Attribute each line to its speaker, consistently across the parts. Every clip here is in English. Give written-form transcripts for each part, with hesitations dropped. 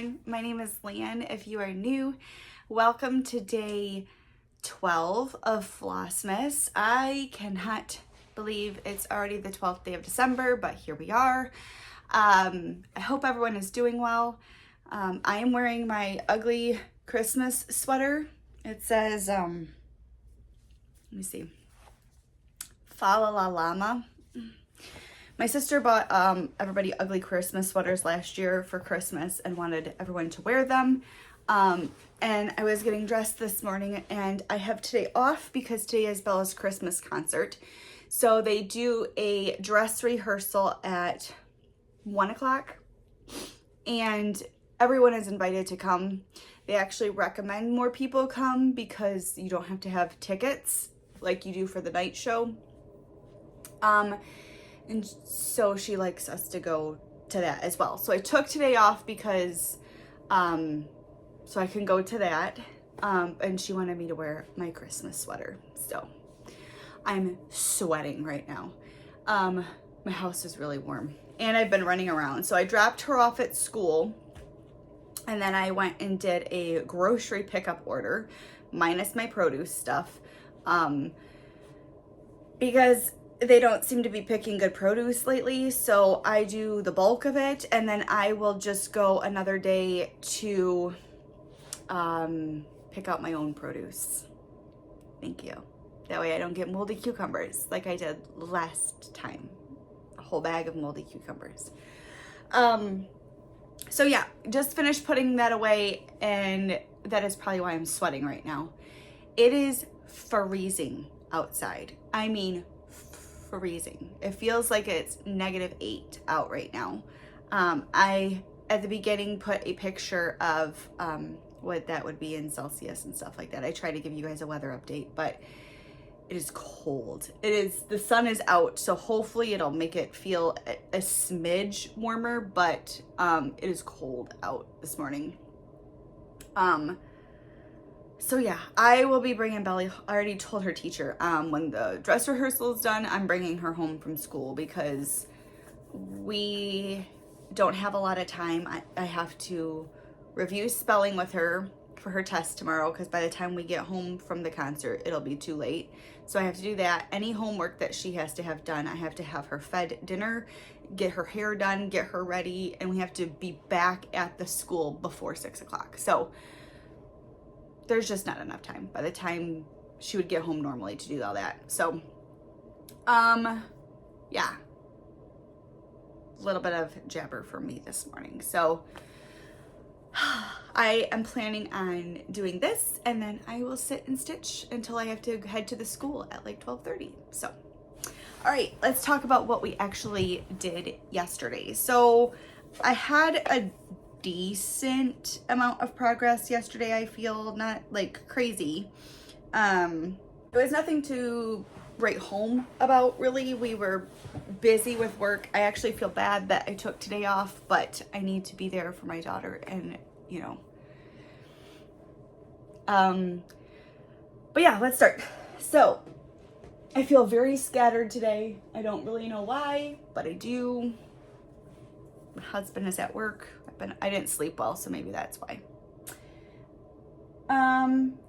Speaker 1: everyone. My name is Lan. If you are new, welcome to day 12 of Flossmas. I cannot believe it's already the 12th day of December, but here we are. I hope everyone is doing well. I am wearing my ugly Christmas sweater. It says, let me see, Fa La La Llama. My sister bought everybody ugly Christmas sweaters last year for Christmas and wanted everyone to wear them. And I was getting dressed this morning and I have today off because today is Bella's Christmas concert. So they do a dress rehearsal at 1 o'clock and everyone is invited to come. They actually recommend more people come because you don't have to have tickets like you do for the night show. And so she likes us to go to that as well. So I took today off because, so I can go to that. And she wanted me to wear my Christmas sweater. So I'm sweating right now. My house is really warm and I've been running around. So I dropped her off at school and then I went and did a grocery pickup order minus my produce stuff. Because they don't seem to be picking good produce lately, so I do the bulk of it and then I will just go another day to pick out my own produce. Thank you. That way I don't get moldy cucumbers like I did last time. A whole bag of moldy cucumbers. So yeah, just finished putting that away and that is probably why I'm sweating right now. It is freezing outside. I mean, freezing. It feels like it's -8 out right now. I at the beginning put a picture of what that would be in Celsius and stuff like that. I try to give you guys a weather update, but it is cold. The sun is out, so hopefully it'll make it feel a smidge warmer, but it is cold out this morning. So yeah, I will be bringing Belly. I already told her teacher, when the dress rehearsal is done, I'm bringing her home from school because we don't have a lot of time. I have to review spelling with her for her test tomorrow because by the time we get home from the concert, it'll be too late. So I have to do that. Any homework that she has to have done, I have to have her fed dinner, get her hair done, get her ready, and we have to be back at the school before 6 o'clock. So there's just not enough time by the time she would get home normally to do all that. So, yeah, a little bit of jabber for me this morning. So I am planning on doing this and then I will sit and stitch until I have to head to the school at like 12:30. So, all right, let's talk about what we actually did yesterday. So I had a decent amount of progress yesterday. I feel not like crazy. It was nothing to write home about really. We were busy with work. I actually feel bad that I took today off, but I need to be there for my daughter and you know. But yeah, let's start. So I feel very scattered today. I don't really know why, but I do. My husband is at work. I didn't sleep well, so maybe that's why.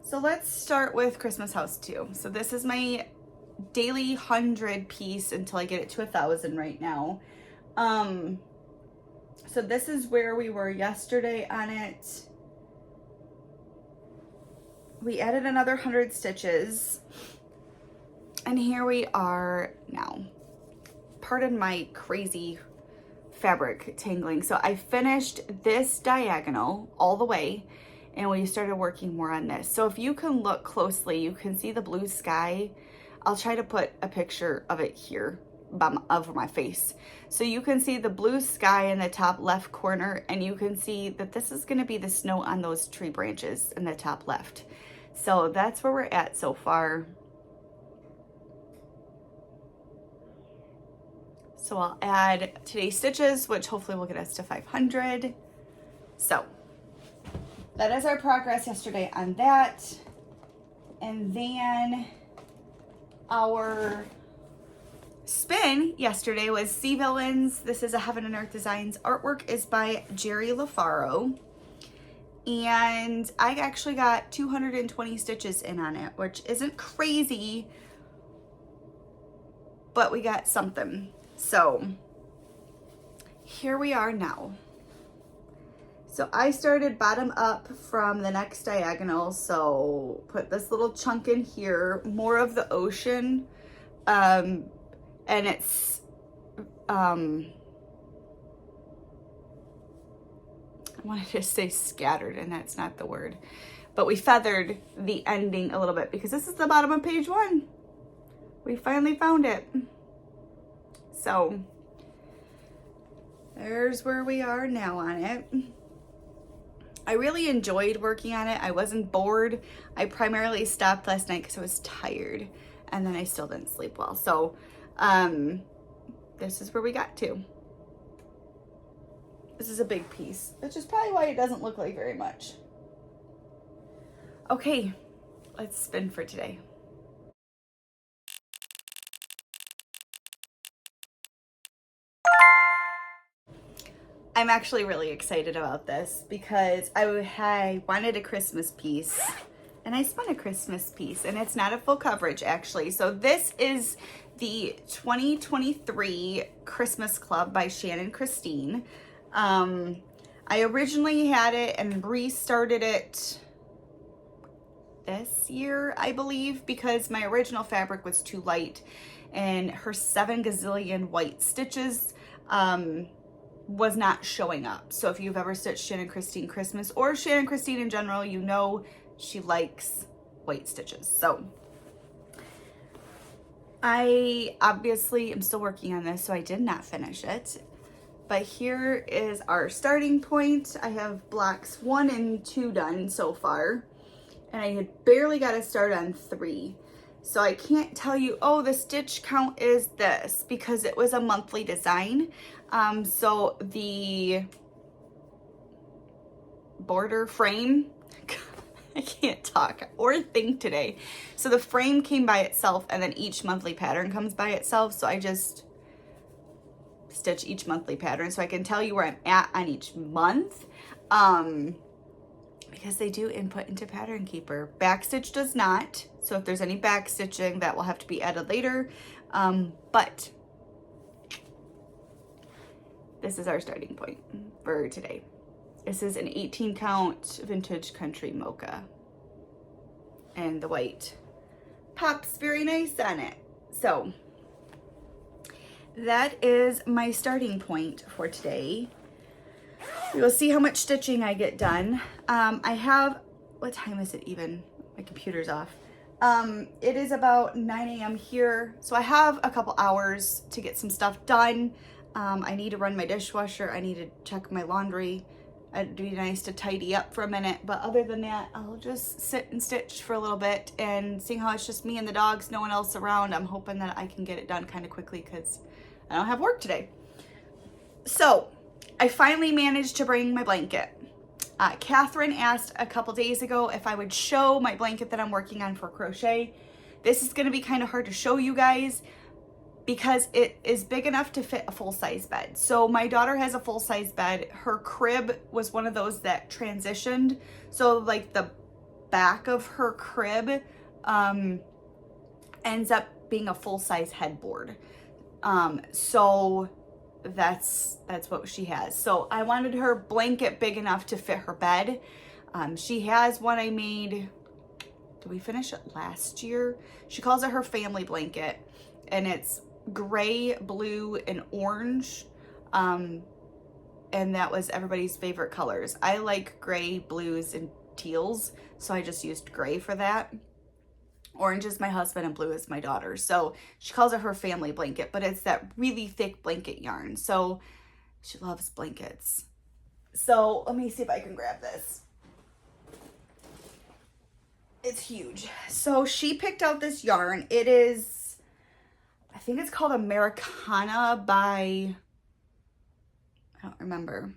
Speaker 1: So let's start with Christmas House 2. So this is my daily 100 piece until I get it to 1,000 right now. So this is where we were yesterday on it. We added another 100 stitches. And here we are now. Pardon my crazy fabric tangling. So I finished this diagonal all the way and we started working more on this. So if you can look closely, you can see the blue sky. I'll try to put a picture of it here over my face. So you can see the blue sky in the top left corner and you can see that this is going to be the snow on those tree branches in the top left. So that's where we're at so far. So I'll add today's stitches, which hopefully will get us to 500. So that is our progress yesterday on that. And then our spin yesterday was Seavilians. This is a Heaven and Earth Designs. Artwork is by Jerry LaFaro. and I actually got 220 stitches in on it, which isn't crazy, but we got something. So here we are now. So I started bottom up from the next diagonal. So put this little chunk in here, more of the ocean. And it's, I wanted to say scattered, and that's not the word, but we feathered the ending a little bit because this is the bottom of page 1. We finally found it. So there's where we are now on it. I really enjoyed working on it. I wasn't bored. I primarily stopped last night because I was tired, and then I still didn't sleep well. So this is where we got to. This is a big piece, which is probably why it doesn't look like very much. Okay, let's spin for today. I'm actually really excited about this because I wanted a Christmas piece, and I spun a Christmas piece, and it's not a full coverage actually. So this is the 2023 Christmas Club by Shannon Christine. I originally had it and restarted it this year, I believe, because my original fabric was too light, and her 7 gazillion white stitches was not showing up. So if you've ever stitched Shannon Christine Christmas or Shannon Christine in general, you know she likes white stitches. So I obviously am still working on this, so I did not finish it. But here is our starting point. I have blocks 1 and 2 done so far, and I had barely got to start on 3. So I can't tell you, oh, the stitch count is this, because it was a monthly design. So the border frame, I can't talk or think today. So the frame came by itself, and then each monthly pattern comes by itself. So I just stitch each monthly pattern so I can tell you where I'm at on each month. Because they do input into Pattern Keeper. Backstitch does not. So if there's any back stitching, that will have to be added later. But this is our starting point for today. This is an 18 count vintage country mocha. And the white pops very nice on it. So that is my starting point for today. We will see how much stitching I get done. I have, what time is it even? My computer's off. It is about 9 a.m. here. So I have a couple hours to get some stuff done. I need to run my dishwasher. I need to check my laundry. It'd be nice to tidy up for a minute. But other than that, I'll just sit and stitch for a little bit, and seeing how it's just me and the dogs, no one else around, I'm hoping that I can get it done kind of quickly because I don't have work today. So I finally managed to bring my blanket. Catherine asked a couple days ago if I would show my blanket that I'm working on for crochet. This is going to be kind of hard to show you guys because it is big enough to fit a full-size bed. So my daughter has a full-size bed. Her crib was one of those that transitioned. So like the back of her crib ends up being a full-size headboard. So that's what she has. So I wanted her blanket big enough to fit her bed. She has one I made, did we finish it last year? She calls it her family blanket, and it's gray, blue, and orange. And that was everybody's favorite colors. I like gray, blues, and teals, so I just used gray for that. Orange is my husband and blue is my daughter. So she calls it her family blanket, but it's that really thick blanket yarn. So she loves blankets. So let me see if I can grab this. It's huge. So she picked out this yarn. It is, I think it's called Americana by, I don't remember.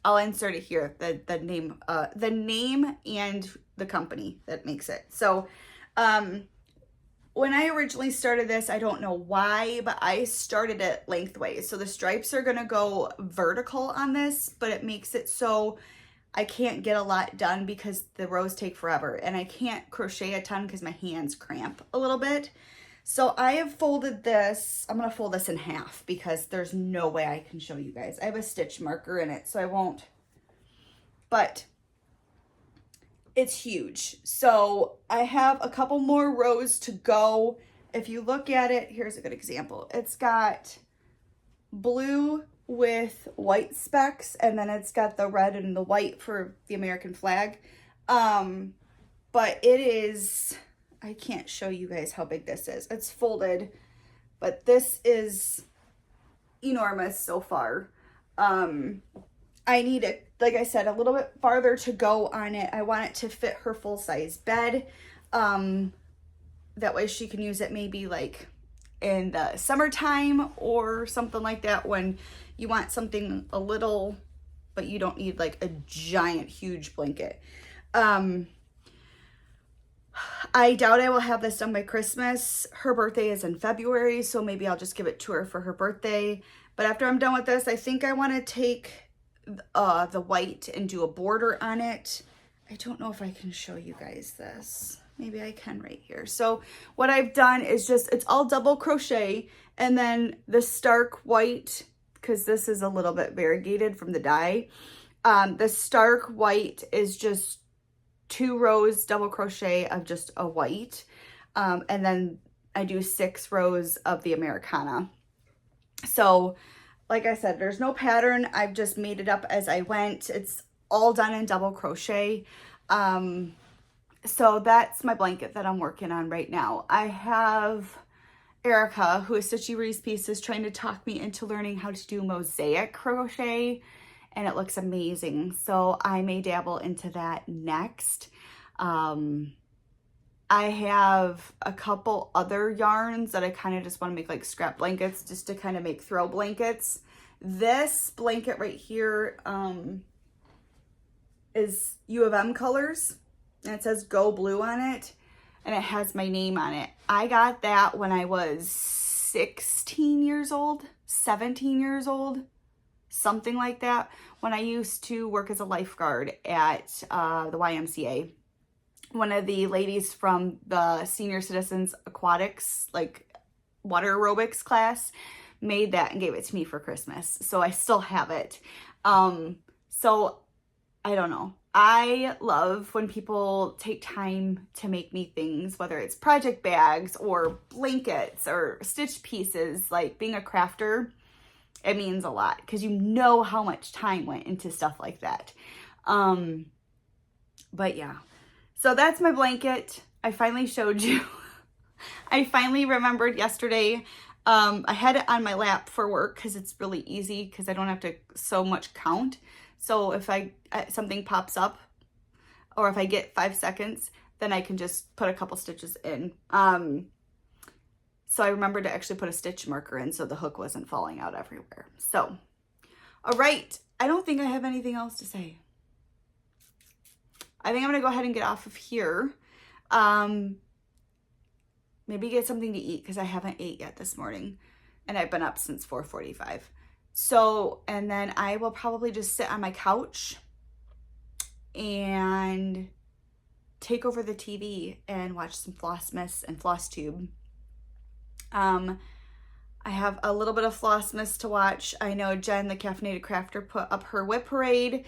Speaker 1: I'll insert it here, the name and the company that makes it. So when I originally started this, I don't know why, but I started it lengthways. So the stripes are going to go vertical on this, but it makes it so I can't get a lot done because the rows take forever, and I can't crochet a ton because my hands cramp a little bit. So I have folded this. I'm going to fold this in half because there's no way I can show you guys. I have a stitch marker in it, so I won't. But it's huge. So I have a couple more rows to go. If you look at it, here's a good example. It's got blue with white specks, and then it's got the red and the white for the American flag. But it is, I can't show you guys how big this is. It's folded, but this is enormous so far. I need it, like I said, a little bit farther to go on it. I want it to fit her full-size bed. That way she can use it maybe like in the summertime or something like that, when you want something a little, but you don't need like a giant, huge blanket. I doubt I will have this done by Christmas. Her birthday is in February, so maybe I'll just give it to her for her birthday. But after I'm done with this, I think I want to take the white and do a border on it. I don't know if I can show you guys this. Maybe I can right here. So what I've done is just, it's all double crochet, and then the stark white, because this is a little bit variegated from the dye. The stark white is just 2 rows double crochet of just a white. And then I do 6 rows of the Americana. So like I said, there's no pattern. I've just made it up as I went. It's all done in double crochet. So that's my blanket that I'm working on right now. I have Erica, who is Stitchy Reese Pieces, trying to talk me into learning how to do mosaic crochet, and it looks amazing. So I may dabble into that next. I have a couple other yarns that I kind of just want to make like scrap blankets, just to kind of make throw blankets. This blanket right here is U of M colors, and it says Go Blue on it, and it has my name on it. I got that when I was 16 years old, 17 years old, something like that, when I used to work as a lifeguard at the YMCA. One of the ladies from the senior citizens aquatics, like water aerobics class, made that and gave it to me for Christmas. So I still have it. So I don't know. I love when people take time to make me things, whether it's project bags or blankets or stitch pieces. Like, being a crafter, it means a lot because you know how much time went into stuff like that. But yeah, so that's my blanket. I finally showed you. I finally remembered yesterday. I had it on my lap for work because it's really easy because I don't have to so much count. So if something pops up, or if I get 5 seconds, then I can just put a couple stitches in. So I remembered to actually put a stitch marker in so the hook wasn't falling out everywhere. So, all right. I don't think I have anything else to say. I think I'm going to go ahead and get off of here. Maybe get something to eat because I haven't ate yet this morning. And I've been up since 4:45. So, and then I will probably just sit on my couch and take over the TV and watch some Flossmas and FlossTube. I have a little bit of Flossmas to watch. I know Jen, the Caffeinated Crafter, put up her Whip Parade.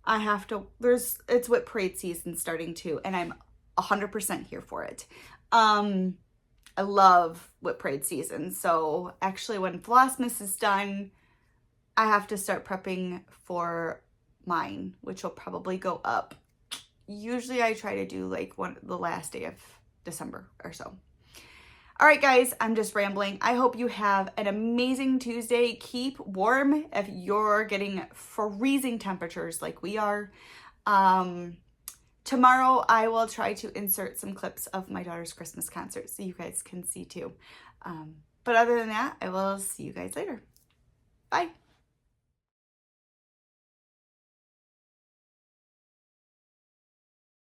Speaker 1: It's Whip Parade season starting too, and I'm 100% here for it. I love Whip Parade season. So actually when Flossmas is done, I have to start prepping for mine, which will probably go up. Usually I try to do like the last day of December or so. All right, guys, I'm just rambling. I hope you have an amazing Tuesday. Keep warm if you're getting freezing temperatures like we are. Tomorrow I will try to insert some clips of my daughter's Christmas concert so you guys can see too. But other than that, I will see you guys later. Bye.